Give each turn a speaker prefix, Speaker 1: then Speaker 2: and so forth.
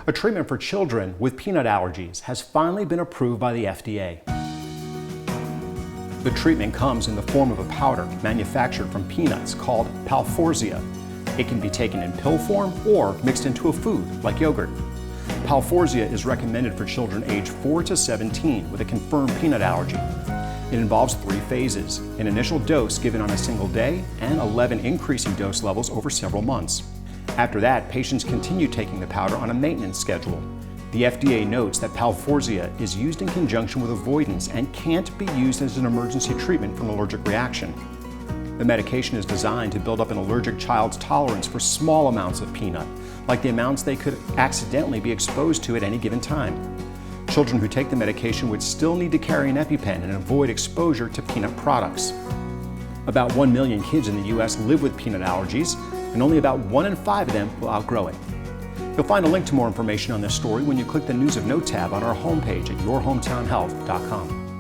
Speaker 1: A treatment for children with peanut allergies has finally been approved by the FDA. The treatment comes in the form of a powder manufactured from peanuts called Palforzia. It can be taken in pill form or mixed into a food like yogurt. Palforzia is recommended for children aged 4 to 17 with a confirmed peanut allergy. It involves 3 phases, an initial dose given on a single day and 11 increasing dose levels over several months. After that, patients continue taking the powder on a maintenance schedule. The FDA notes that Palforzia is used in conjunction with avoidance and can't be used as an emergency treatment for an allergic reaction. The medication is designed to build up an allergic child's tolerance for small amounts of peanut, like the amounts they could accidentally be exposed to at any given time. Children who take the medication would still need to carry an EpiPen and avoid exposure to peanut products. About 1 million kids in the U.S. live with peanut allergies, and only about 1 in 5 of them will outgrow it. You'll find a link to more information on this story when you click the News of Note tab on our homepage at yourhometownhealth.com.